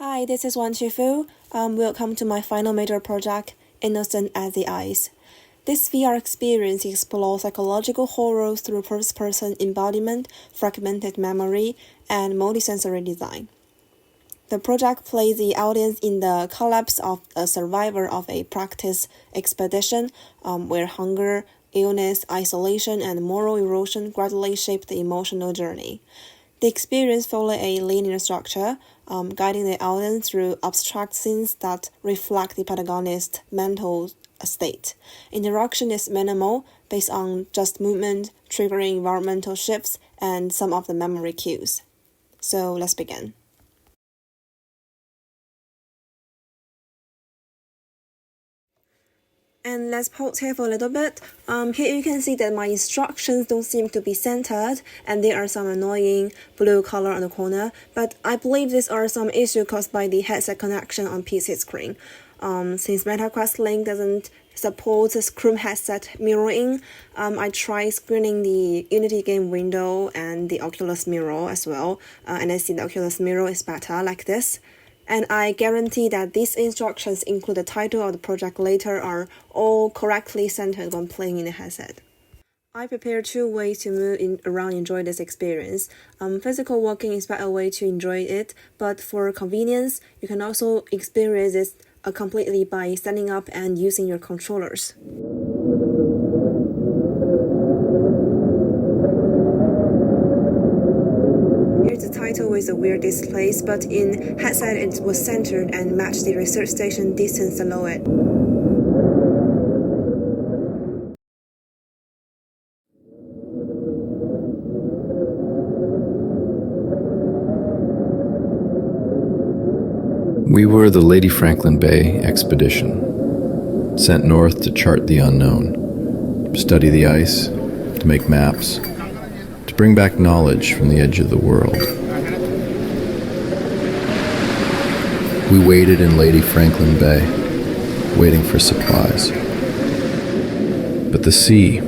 Hi, this is Wan Chifu. Welcome to my final major project, Innocent as the Eyes. This VR experience explores psychological horror through first-person embodiment, fragmented memory, and multisensory design. The project places the audience in the collapse of a survivor of a practice expedition where hunger, illness, isolation, and moral erosion gradually shape the emotional journey. The experience follows a linear structure, guiding the audience through abstract scenes that reflect the protagonist's mental state. Interaction is minimal, based on just movement, triggering environmental shifts, and some of the memory cues. So let's begin. And let's pause here for a little bit. Here you can see that my instructions don't seem to be centered, and there are some annoying blue color on the corner, but I believe these are some issues caused by the headset connection on PC screen. Since MetaQuest Link doesn't support the Chrome headset mirroring, I tried screening the Unity game window and the Oculus Mirror as well, and I see the Oculus Mirror is better like this. And I guarantee that these instructions include the title of the project later are all correctly centered when playing in the headset. I prepared two ways to move around and enjoy this experience. Physical walking is a better way to enjoy it, but for convenience, you can also experience this completely by standing up and using your controllers. Here's the title with a weird displays, but in headset it was centered and matched the research station distance below it. We were the Lady Franklin Bay expedition, sent north to chart the unknown, to study the ice, to make maps, to bring back knowledge from the edge of the world. We waited in Lady Franklin Bay, waiting for supplies. But the sea,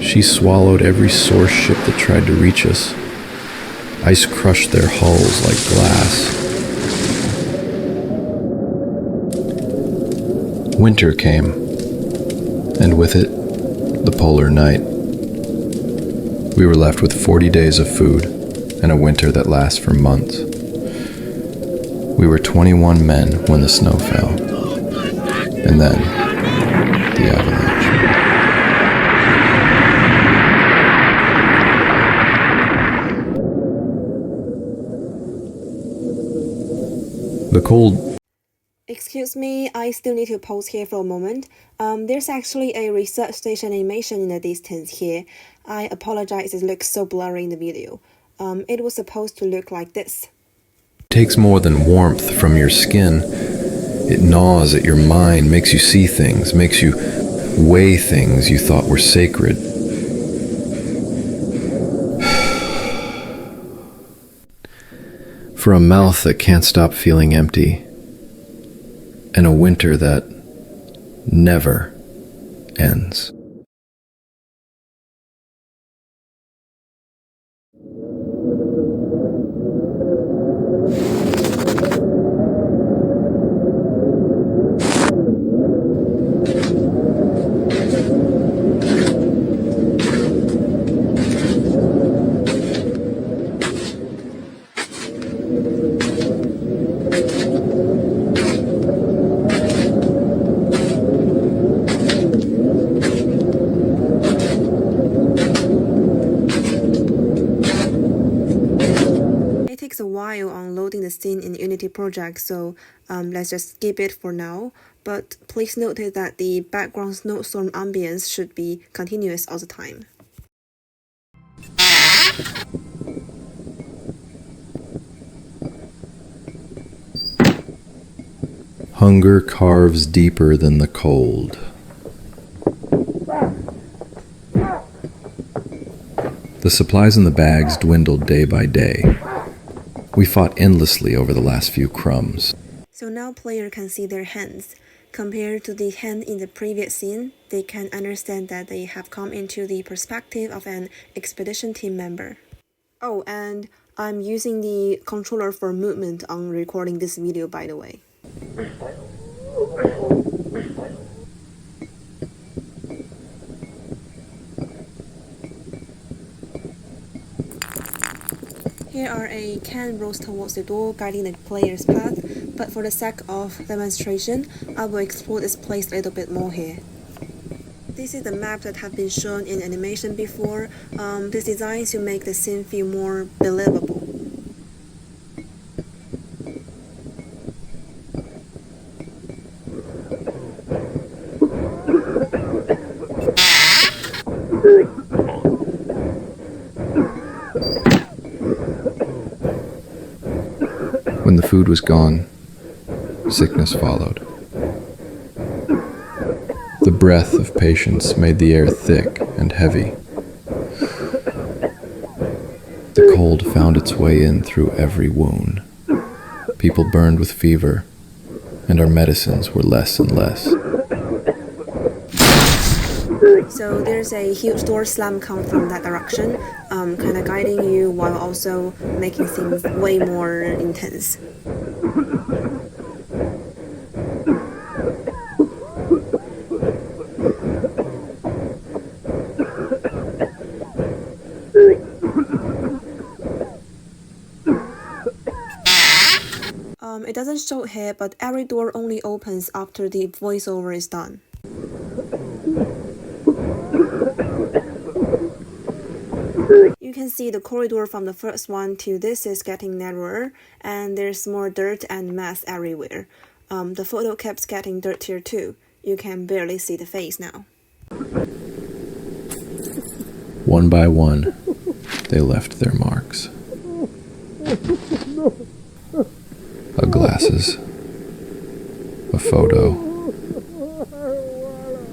she swallowed every source ship that tried to reach us. Ice crushed their hulls like glass. Winter came, and with it, the polar night. We were left with 40 days of food and a winter that lasts for months. We were 21 men when the snow fell, and then the avalanche. The cold. Excuse me, I still need to pause here for a moment. There's actually a research station animation in the distance here. I apologize, it looks so blurry in the video. It was supposed to look like this. It takes more than warmth from your skin. It gnaws at your mind, makes you see things, makes you weigh things you thought were sacred. For a mouth that can't stop feeling empty, and a winter that never ends. It takes a while on loading the scene in Unity project, so let's just skip it for now. But please note that the background snowstorm ambience should be continuous all the time. Hunger carves deeper than the cold. The supplies in the bags dwindled day by day. We fought endlessly over the last few crumbs. So now player can see their hands. Compared to the hand in the previous scene, they can understand that they have come into the perspective of an expedition team member. Oh, and I'm using the controller for movement on recording this video, by the way. Here are a can rolls towards the door, guiding the player's path, but for the sake of demonstration, I will explore this place a little bit more here. This is the map that have been shown in animation before. This design to make the scene feel more believable. When the food was gone, sickness followed. The breath of patience made the air thick and heavy. The cold found its way in through every wound. People burned with fever, and our medicines were less and less. So there's a huge door slam come from that direction, kind of guiding you while also making things way more intense. It doesn't show here, but every door only opens after the voiceover is done. You can see the corridor from the first one to this is getting narrower, and there's more dirt and mess everywhere. The photo keeps getting dirtier too. You can barely see the face now. One by one, they left their marks. Glasses, a photo,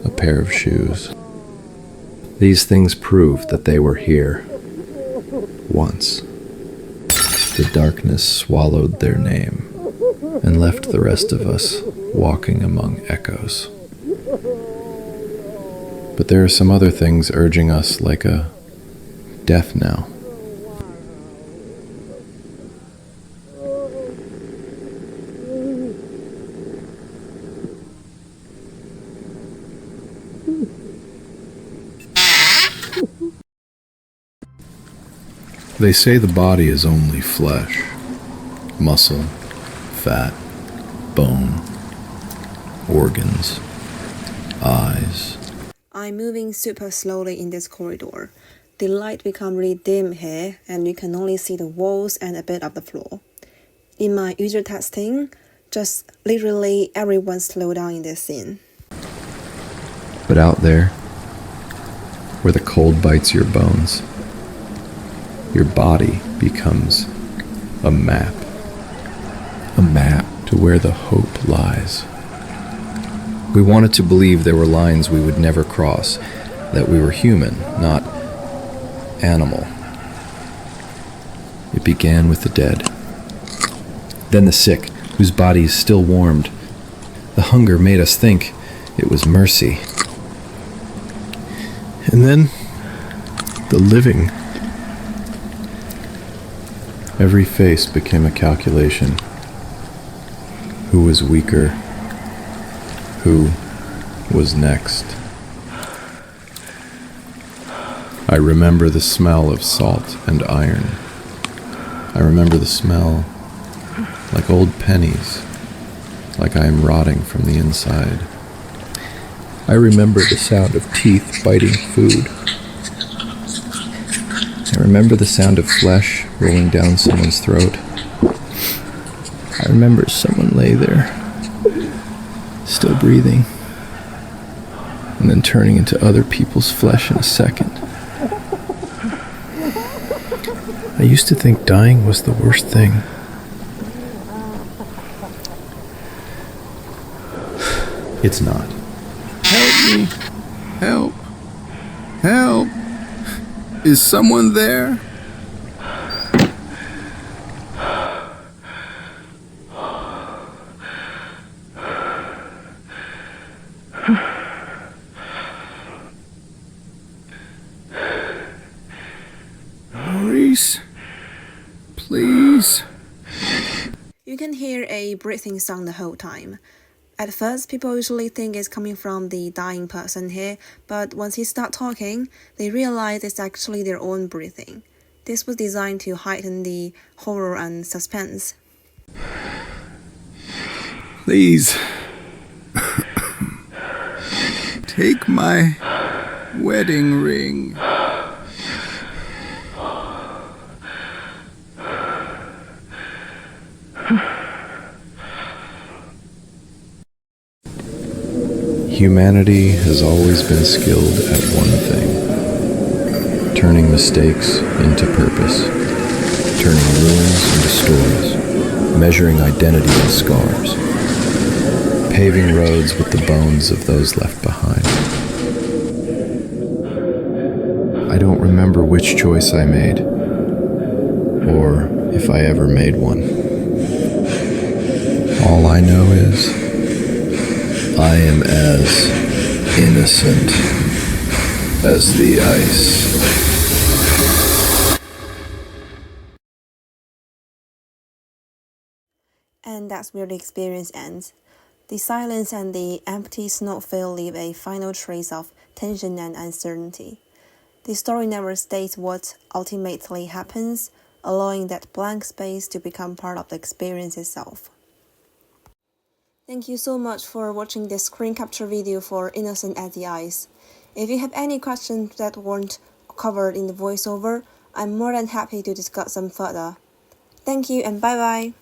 a pair of shoes. These things proved that they were here once. The darkness swallowed their name and left the rest of us walking among echoes. But there are some other things urging us like a death knell. They say the body is only flesh, muscle, fat, bone, organs, eyes. I'm moving super slowly in this corridor. The light becomes really dim here, and you can only see the walls and a bit of the floor. In my user testing, just literally everyone slowed down in this scene. But out there, where the cold bites your bones, your body becomes a map to where the hope lies. We wanted to believe there were lines we would never cross, that we were human, not animal. It began with the dead, then the sick, whose bodies still warmed. The hunger made us think it was mercy. And then the living. Every face became a calculation. Who was weaker? Who was next? I remember the smell of salt and iron. I remember the smell like old pennies, like I am rotting from the inside. I remember the sound of teeth biting food. I remember the sound of flesh rolling down someone's throat. I remember someone lay there, still breathing, and then turning into other people's flesh in a second. I used to think dying was the worst thing. It's not. Help me! Help! Help! Is someone there? Maurice, hear a breathing sound the whole time. At first, people usually think it's coming from the dying person here, but once he starts talking, they realize it's actually their own breathing. This was designed to heighten the horror and suspense. Please, take my wedding ring. Humanity has always been skilled at one thing: turning mistakes into purpose, turning ruins into stories, measuring identity in scars, paving roads with the bones of those left behind. I don't remember which choice I made, or if I ever made one. All I know is I am as innocent as the ice. And that's where the experience ends. The silence and the empty snowfield leave a final trace of tension and uncertainty. The story never states what ultimately happens, allowing that blank space to become part of the experience itself. Thank you so much for watching this screen capture video for Innocent as the Ice. If you have any questions that weren't covered in the voiceover, I'm more than happy to discuss them further. Thank you and bye bye!